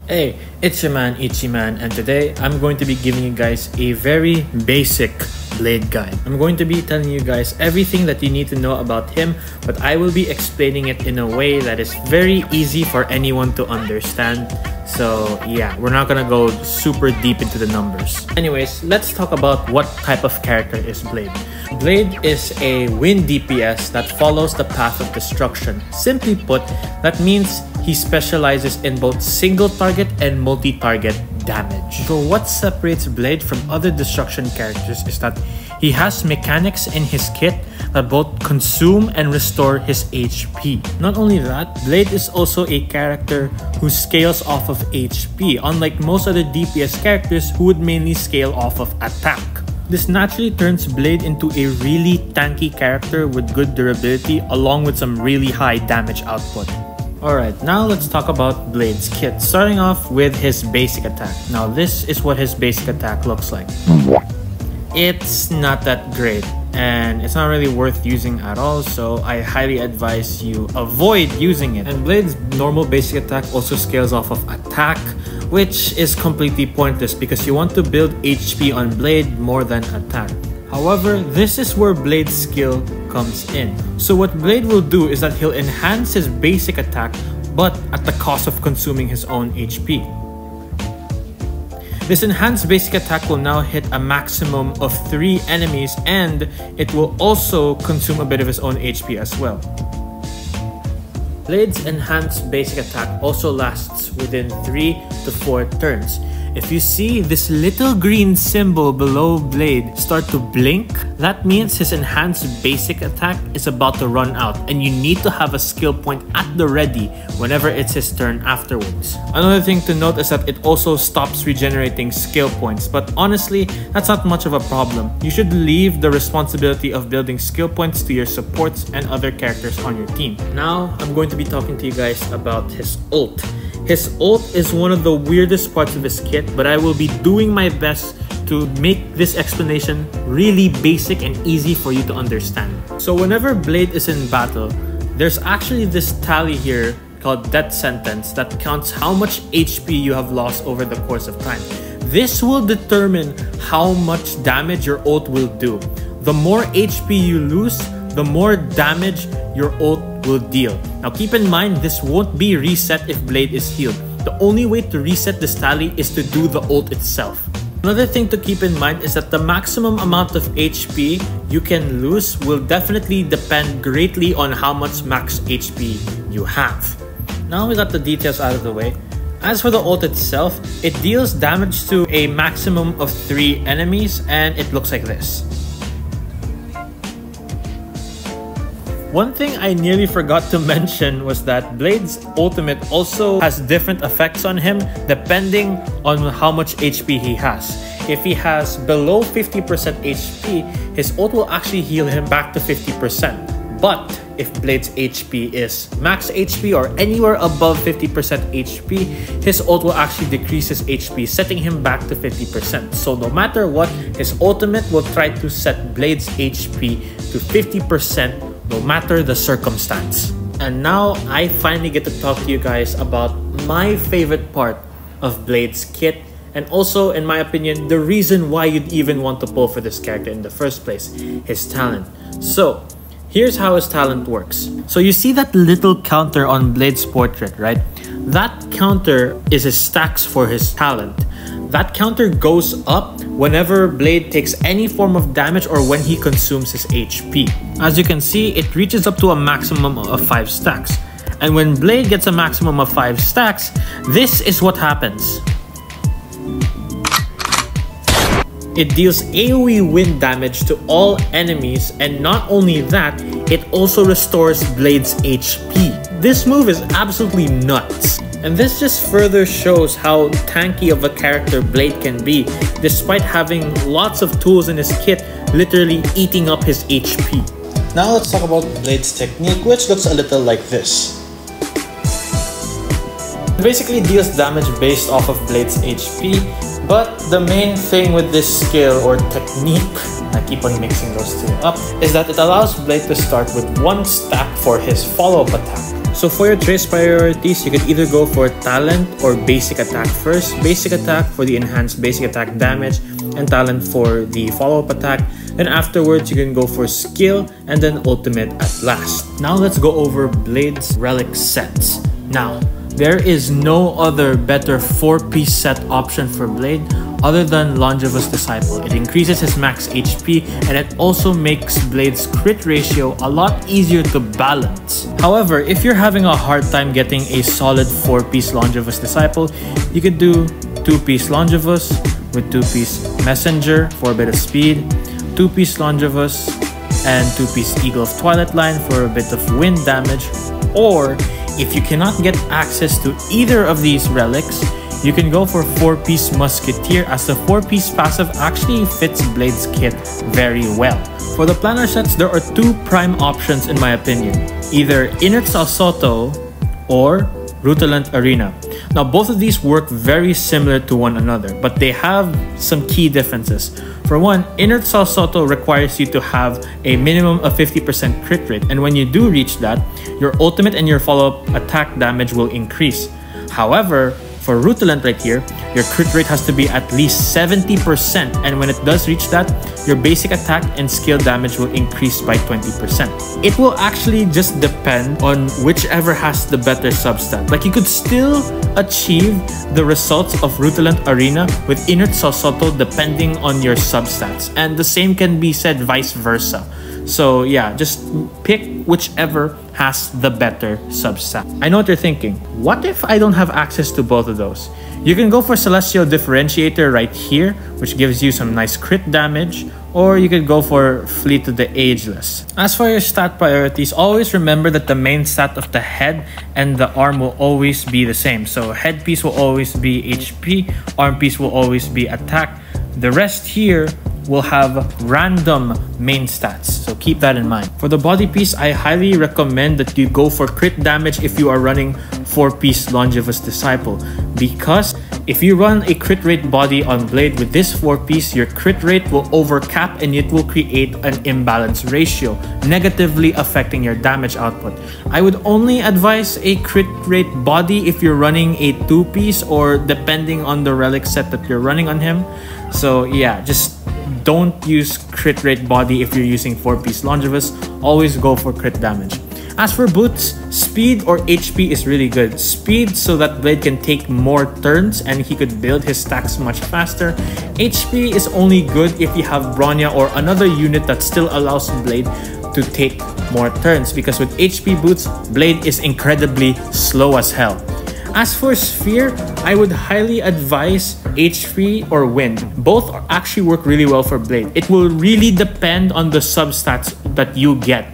Hey, it's your man Ichiman, and today I'm going to be giving you guys a very basic Blade guide. I'm going to be telling you guys everything that you need to know about him, but I will be explaining it in a way that is very easy for anyone to understand. So yeah, we're not gonna go super deep into the numbers. Anyways, let's talk about what type of character is Blade. Blade is a wind DPS that follows the path of destruction. Simply put, that means he specializes in both single target and multi-target damage. So what separates Blade from other destruction characters is that he has mechanics in his kit that both consume and restore his HP. Not only that, Blade is also a character who scales off of HP, unlike most other DPS characters who would mainly scale off of attack. This naturally turns Blade into a really tanky character with good durability along with some really high damage output. Alright, now let's talk about Blade's kit, starting off with his basic attack. Now this is what his basic attack looks like. It's not that great, and it's not really worth using at all, so I highly advise you avoid using it. And Blade's normal basic attack also scales off of attack, which is completely pointless because you want to build HP on Blade more than attack. However, this is where Blade's skill comes in. So what Blade will do is that he'll enhance his basic attack, but at the cost of consuming his own HP. This enhanced basic attack will now hit a maximum of 3 enemies, and it will also consume a bit of his own HP as well. Blade's enhanced basic attack also lasts within 3 to 4 turns. If you see this little green symbol below Blade start to blink, that means his enhanced basic attack is about to run out, and you need to have a skill point at the ready whenever it's his turn afterwards. Another thing to note is that it also stops regenerating skill points, but honestly, that's not much of a problem. You should leave the responsibility of building skill points to your supports and other characters on your team. Now, I'm going to be talking to you guys about his ult. His ult is one of the weirdest parts of his kit, but I will be doing my best to make this explanation really basic and easy for you to understand. So whenever Blade is in battle, there's actually this tally here called death sentence that counts how much HP you have lost over the course of time. This will determine how much damage your ult will do. The more HP you lose, the more damage your ult will deal. Now keep in mind, this won't be reset if Blade is healed. The only way to reset this tally is to do the ult itself. Another thing to keep in mind is that the maximum amount of HP you can lose will definitely depend greatly on how much max HP you have. Now we got the details out of the way. As for the ult itself, it deals damage to a maximum of 3 enemies, and it looks like this. One thing I nearly forgot to mention was that Blade's ultimate also has different effects on him depending on how much HP he has. If he has below 50% HP, his ult will actually heal him back to 50%. But if Blade's HP is max HP or anywhere above 50% HP, his ult will actually decrease his HP, setting him back to 50%. So no matter what, his ultimate will try to set Blade's HP to 50%. No matter the circumstance. And now I finally get to talk to you guys about my favorite part of Blade's kit, and also, in my opinion, the reason why you'd even want to pull for this character in the first place, his talent. So here's how his talent works. So you see that little counter on Blade's portrait, right? That counter is his stacks for his talent. That counter goes up whenever Blade takes any form of damage or when he consumes his HP. As you can see, it reaches up to a maximum of 5 stacks. And when Blade gets a maximum of 5 stacks, this is what happens. It deals AoE wind damage to all enemies, and not only that, it also restores Blade's HP. This move is absolutely nuts. And this just further shows how tanky of a character Blade can be, despite having lots of tools in his kit literally eating up his HP. Now let's talk about Blade's technique, which looks a little like this. It basically deals damage based off of Blade's HP, but the main thing with this skill or technique, I keep on mixing those two up, is that it allows Blade to start with 1 stack for his follow-up attack. So for your trace priorities, you can either go for talent or basic attack first. Basic attack for the enhanced basic attack damage, and talent for the follow-up attack. Then afterwards, you can go for skill and then ultimate at last. Now let's go over Blade's relic sets. Now, there is no other better 4-piece set option for Blade other than Longevous Disciple. It increases his max HP and it also makes Blade's crit ratio a lot easier to balance. However, if you're having a hard time getting a solid 4-piece Longevous Disciple, you could do 2-piece Longevous with 2-piece Messenger for a bit of speed, 2-piece Longevous and 2-piece Eagle of Twilight Line for a bit of wind damage. Or if you cannot get access to either of these relics, you can go for 4-piece Musketeer, as the 4-piece passive actually fits Blade's kit very well. For the planner sets, there are 2 prime options in my opinion. Either Inert Salsoto or Rutilant Arena. Now both of these work very similar to one another, but they have some key differences. For one, Inert Salsoto requires you to have a minimum of 50% crit rate, and when you do reach that, your ultimate and your follow-up attack damage will increase. However, for Rutilant right here, your crit rate has to be at least 70%, and when it does reach that, your basic attack and skill damage will increase by 20%. It will actually just depend on whichever has the better substat. Like, you could still achieve the results of Rutilant Arena with Inert Salsoto depending on your substats, and the same can be said vice versa. So yeah, just pick whichever has the better substat. I know what you're thinking. What if I don't have access to both of those? You can go for Celestial Differentiator right here, which gives you some nice crit damage, or you could go for Fleet of the Ageless. As for your stat priorities, always remember that the main stat of the head and the arm will always be the same. So headpiece will always be HP, arm piece will always be attack. The rest here will have random main stats, so keep that in mind. For the body piece, I highly recommend that you go for crit damage if you are running 4-piece Longevous Disciple, because if you run a crit rate body on Blade with this 4-piece, your crit rate will overcap and it will create an imbalance ratio, negatively affecting your damage output. I would only advise a crit rate body if you're running a 2-piece or depending on the relic set that you're running on him. So yeah, just don't use crit rate body if you're using 4-piece Longevous. Always go for crit damage. As for boots, speed or HP is really good. Speed so that Blade can take more turns and he could build his stacks much faster. HP is only good if you have Bronya or another unit that still allows Blade to take more turns, because with HP boots, Blade is incredibly slow as hell. As for Sphere, I would highly advise HP or Wind. Both actually work really well for Blade. It will really depend on the substats that you get,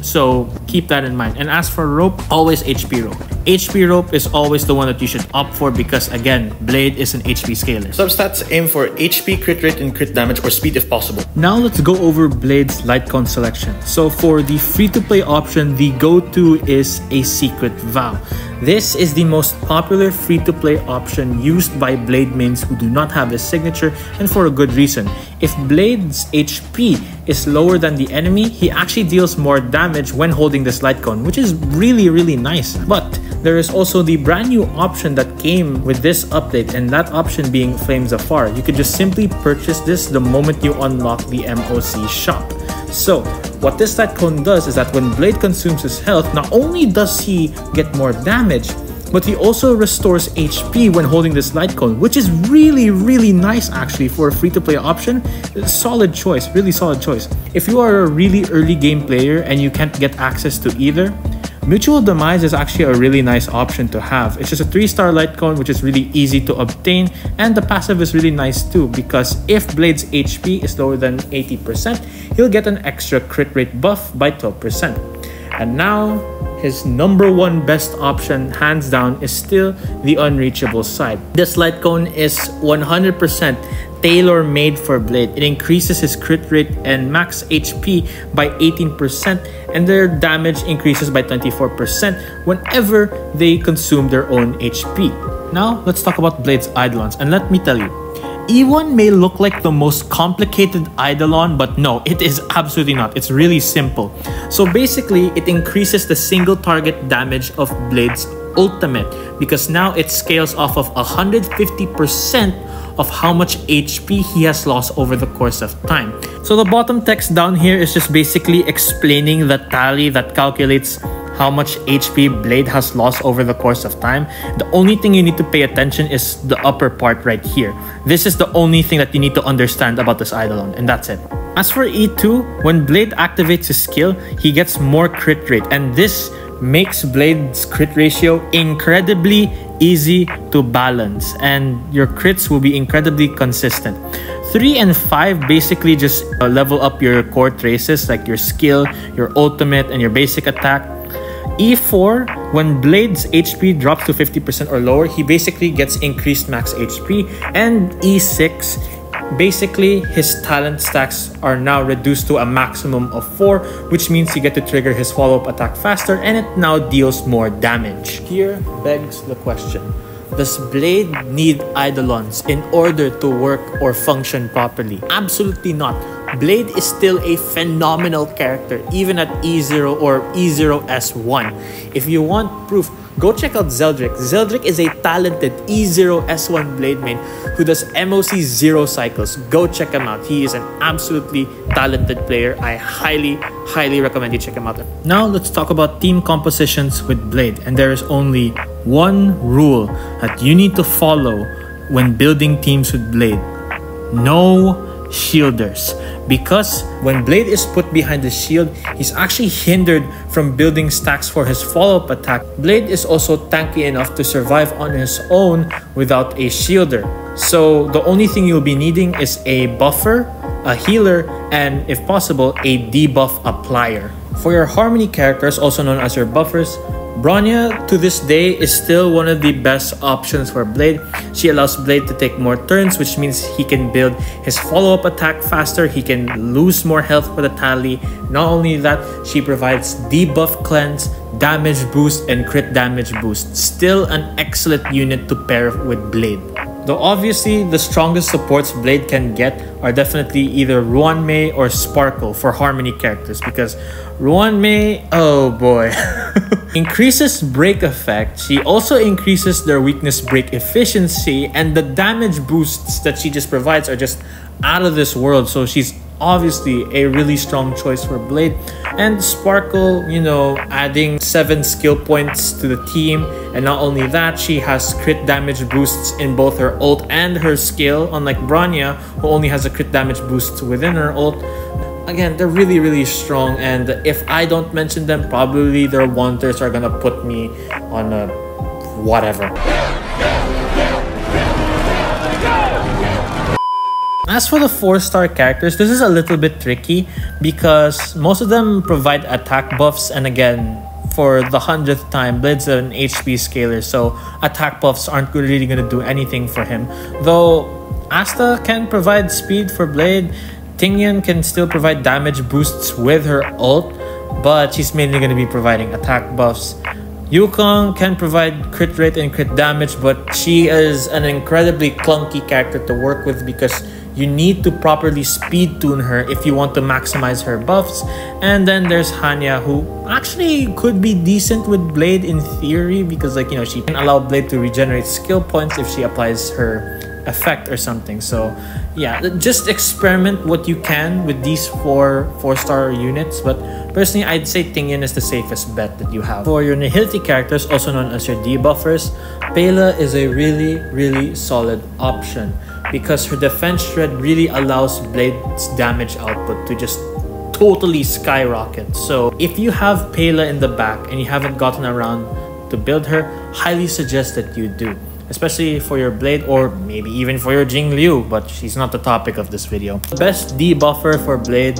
so keep that in mind. And as for Rope, always HP Rope. HP Rope is always the one that you should opt for because, again, Blade is an HP scaler. Substats aim for HP, crit rate, and crit damage, or speed if possible. Now let's go over Blade's light cone selection. So for the free-to-play option, the go-to is a Secret Vow. This is the most popular free-to-play option used by Blade mains who do not have his signature, and for a good reason. If Blade's HP is lower than the enemy, he actually deals more damage when holding this light cone, which is really nice. But there is also the brand new option that came with this update, and that option being Flames Afar. You could just simply purchase this the moment you unlock the MOC shop. So what this light cone does is that when Blade consumes his health, not only does he get more damage, but he also restores HP when holding this light cone, which is really nice actually for a free-to-play option. Solid choice, really solid choice. If you are a really early game player and you can't get access to either, Mutual Demise is actually a really nice option to have. It's just a 3-star light cone which is really easy to obtain, and the passive is really nice too, because if Blade's HP is lower than 80%, he'll get an extra crit rate buff by 12%. And now, his #1 best option, hands down, is still the Unreachable Side. This light cone is 100% tailor-made for Blade. It increases his crit rate and max HP by 18%, and their damage increases by 24% whenever they consume their own HP. Now, let's talk about Blade's Idolons, and let me tell you, E1 may look like the most complicated Idolon, but no, it is absolutely not. It's really simple. So basically, it increases the single target damage of Blade's ultimate because now it scales off of 150% of how much HP he has lost over the course of time. So the bottom text down here is just basically explaining the tally that calculates how much HP Blade has lost over the course of time. The only thing you need to pay attention is the upper part right here. This is the only thing that you need to understand about this Idolon, and that's it. As for E2, when Blade activates his skill, he gets more crit rate, and this makes Blade's crit ratio incredibly easy to balance, and your crits will be incredibly consistent. 3 and 5 basically just level up your core traces like your skill, your ultimate, and your basic attack. E4, when Blade's HP drops to 50% or lower, he basically gets increased max HP. And E6, basically his talent stacks are now reduced to a maximum of 4, which means you get to trigger his follow-up attack faster, and it now deals more damage. Here begs the question, does Blade need Idolons in order to work or function properly? Absolutely not. Blade is still a phenomenal character, even at E0 or E0S1. If you want proof, go check out Zeldric. Zeldric is a talented E0S1 Blade main who does MOC 0 cycles. Go check him out. He is an absolutely talented player. I highly recommend you check him out. Now let's talk about team compositions with Blade. And there is only one rule that you need to follow when building teams with Blade. No shielders. Because when Blade is put behind the shield, he's actually hindered from building stacks for his follow-up attack. Blade is also tanky enough to survive on his own without a shielder. So the only thing you'll be needing is a buffer, a healer, and if possible, a debuff applier. For your Harmony characters, also known as your buffers, Bronya to this day is still one of the best options for Blade. She allows Blade to take more turns, which means he can build his follow-up attack faster, he can lose more health for the tally. Not only that, she provides debuff cleanse, damage boost, and crit damage boost. Still an excellent unit to pair with Blade. Though obviously, the strongest supports Blade can get are definitely either Ruanmei or Sparkle for Harmony characters, because Ruanmei, oh boy, increases break effect. She also increases their weakness break efficiency, and the damage boosts that she just provides are just out of this world. So she's obviously a really strong choice for Blade. And Sparkle, you know, adding 7 skill points to the team, and not only that, she has crit damage boosts in both her ult and her skill, unlike Bronya, who only has a crit damage boost within her ult. Again, they're really strong, and if I don't mention them, probably their wonders are gonna put me on a whatever. As for the 4-star characters, this is a little bit tricky because most of them provide attack buffs, and again, for the 100th time, Blade's an HP scaler, so attack buffs aren't really going to do anything for him. Though Asta can provide speed for Blade, Tingyan can still provide damage boosts with her ult, but she's mainly going to be providing attack buffs. Yukong can provide crit rate and crit damage, but she is an incredibly clunky character to work with because you need to properly speed tune her if you want to maximize her buffs. And then there's Hanya, who actually could be decent with Blade in theory because, like, you know, she can allow Blade to regenerate skill points if she applies her effect or something. So yeah, just experiment what you can with these 4-star units, but personally I'd say Tingyan is the safest bet that you have. For your Nihility characters, also known as your debuffers, Pela is a really solid option because her defense shred really allows Blade's damage output to just totally skyrocket. So if you have Pela in the back and you haven't gotten around to build her, highly suggest that you do, especially for your Blade or maybe even for your Jingliu, but she's not the topic of this video. The best debuffer for Blade,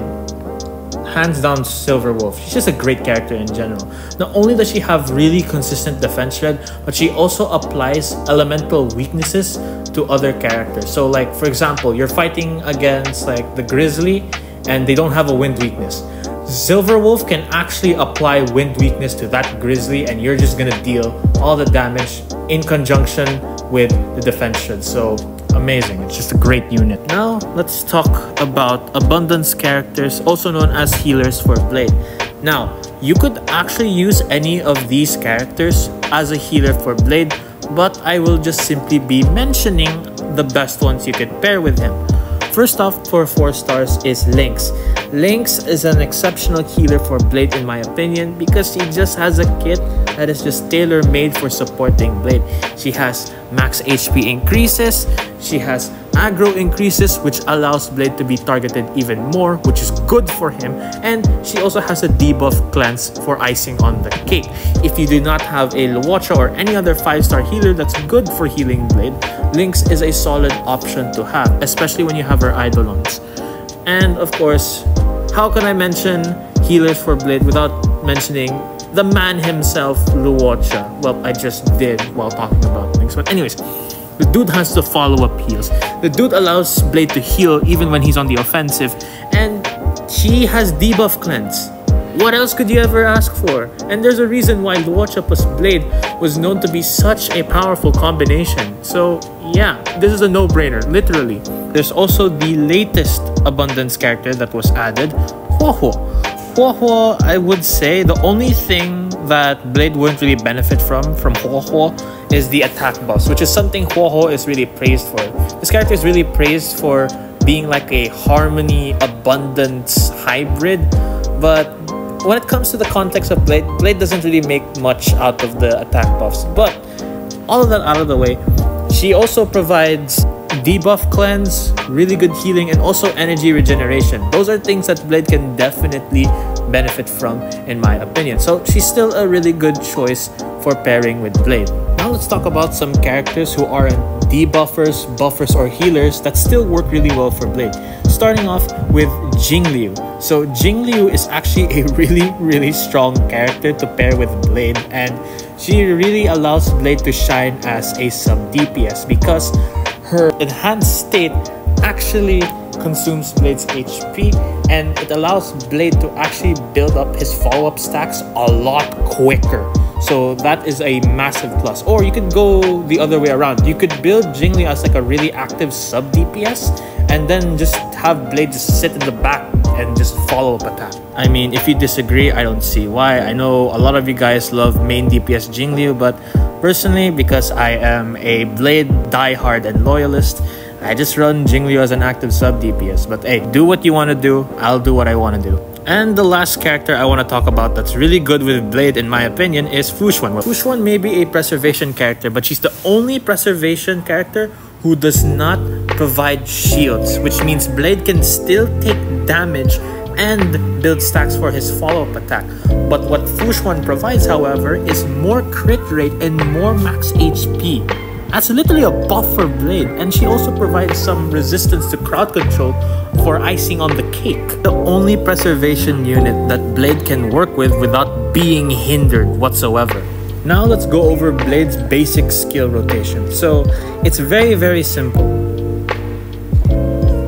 hands down, Silverwolf. She's just a great character in general. Not only does she have really consistent defense shred, but she also applies elemental weaknesses to other characters. So like, for example, you're fighting against like the Grizzly and they don't have a wind weakness. Silverwolf can actually apply wind weakness to that Grizzly and you're just gonna deal all the damage in conjunction with the defense shield. So amazing, it's just a great unit. Now let's talk about abundance characters, also known as healers for Blade. Now you could actually use any of these characters as a healer for Blade, but I will just simply be mentioning the best ones you could pair with him. First off, for 4 stars is Lynx. Lynx is an exceptional healer for Blade in my opinion, because she just has a kit that is just tailor-made for supporting Blade. She has max HP increases, she has aggro increases, which allows Blade to be targeted even more, which is good for him, and she also has a debuff cleanse for icing on the cake. If you do not have a Luocha or any other 5-star healer that's good for healing Blade, Lynx is a solid option to have, especially when you have her Idolons. And of course, how can I mention healers for Blade without mentioning the man himself, Luocha? Well, I just did while talking about Lynx, but anyways, the dude has the follow-up heals. The dude allows Blade to heal even when he's on the offensive, and she has debuff cleanse. What else could you ever ask for? And there's a reason why Luocha plus Blade was known to be such a powerful combination. So yeah, this is a no-brainer, literally. There's also the latest abundance character that was added, Huohuo. Huohuo, I would say the only thing that Blade wouldn't really benefit from Huohuo is the attack buffs, which is something Huohuo is really praised for. This character is really praised for being like a harmony abundance hybrid, but when it comes to the context of Blade, Blade doesn't really make much out of the attack buffs. But all of that out of the way, she also provides debuff cleanse, really good healing, and also energy regeneration. Those are things that Blade can definitely benefit from in my opinion. So she's still a really good choice for pairing with Blade. Now let's talk about some characters who aren't debuffers, buffers, or healers that still work really well for Blade. Starting off with Jingliu. So Jingliu is actually a really strong character to pair with Blade, and she really allows Blade to shine as a sub DPS because her enhanced state actually consumes Blade's HP, and it allows Blade to actually build up his follow-up stacks a lot quicker. So that is a massive plus. Or you could go the other way around. You could build Jingliu as like a really active sub DPS, and then just have Blade just sit in the back and just follow up attack. I mean, if you disagree, I don't see why. I know a lot of you guys love main DPS Jingliu, but personally, because I am a Blade diehard and loyalist, I just run Jingliu as an active sub DPS. But hey, do what you want to do, I'll do what I want to do. And the last character I want to talk about that's really good with Blade in my opinion is Fushuan. Well, Fushuan may be a preservation character, but she's the only preservation character who does not provide shields, which means Blade can still take damage and build stacks for his follow-up attack. But what Fushuan provides, however, is more crit rate and more max HP. That's literally a buff for Blade, and she also provides some resistance to crowd control for icing on the cake. The only preservation unit that Blade can work with without being hindered whatsoever. Now let's go over Blade's basic skill rotation. So it's very simple.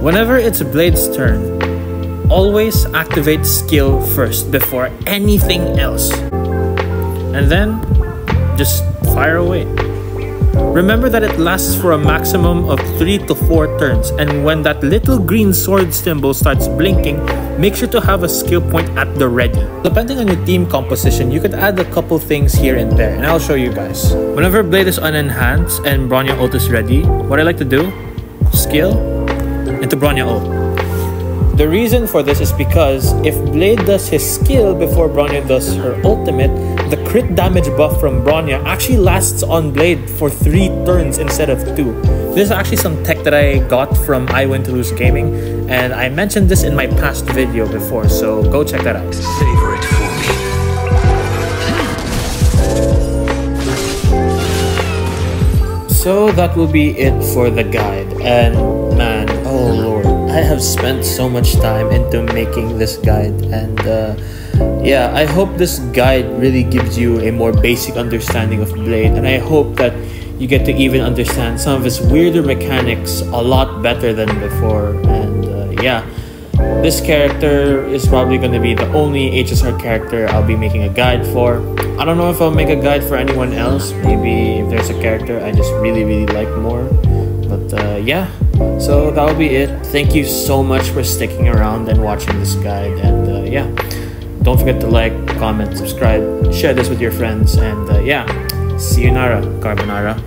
Whenever it's Blade's turn, always activate skill first before anything else, and then just fire away. Remember that it lasts for a maximum of 3 to 4 turns, and when that little green sword symbol starts blinking, make sure to have a skill point at the ready. Depending on your team composition, you could add a couple things here and there, and I'll show you guys. Whenever Blade is unenhanced and Bronya ult is ready, what I like to do, skill into Bronya ult. The reason for this is because if Blade does his skill before Bronya does her ultimate, the crit damage buff from Bronya actually lasts on Blade for 3 turns instead of 2. This is actually some tech that I got from IwinToLoseGaming, and I mentioned this in my past video before, so go check that out. Savor it for me. So that will be it for the guide, and man, oh lord, I have spent so much time into making this guide, and yeah, I hope this guide really gives you a more basic understanding of Blade, and I hope that you get to even understand some of his weirder mechanics a lot better than before. And yeah, This character is probably going to be the only HSR character I'll be making a guide for. I don't know if I'll make a guide for anyone else. Maybe if there's a character I just really like more. But yeah, so that'll be it. Thank you so much for sticking around and watching this guide. And yeah, don't forget to like, comment, subscribe, share this with your friends. And yeah, see you Nara, Carbonara.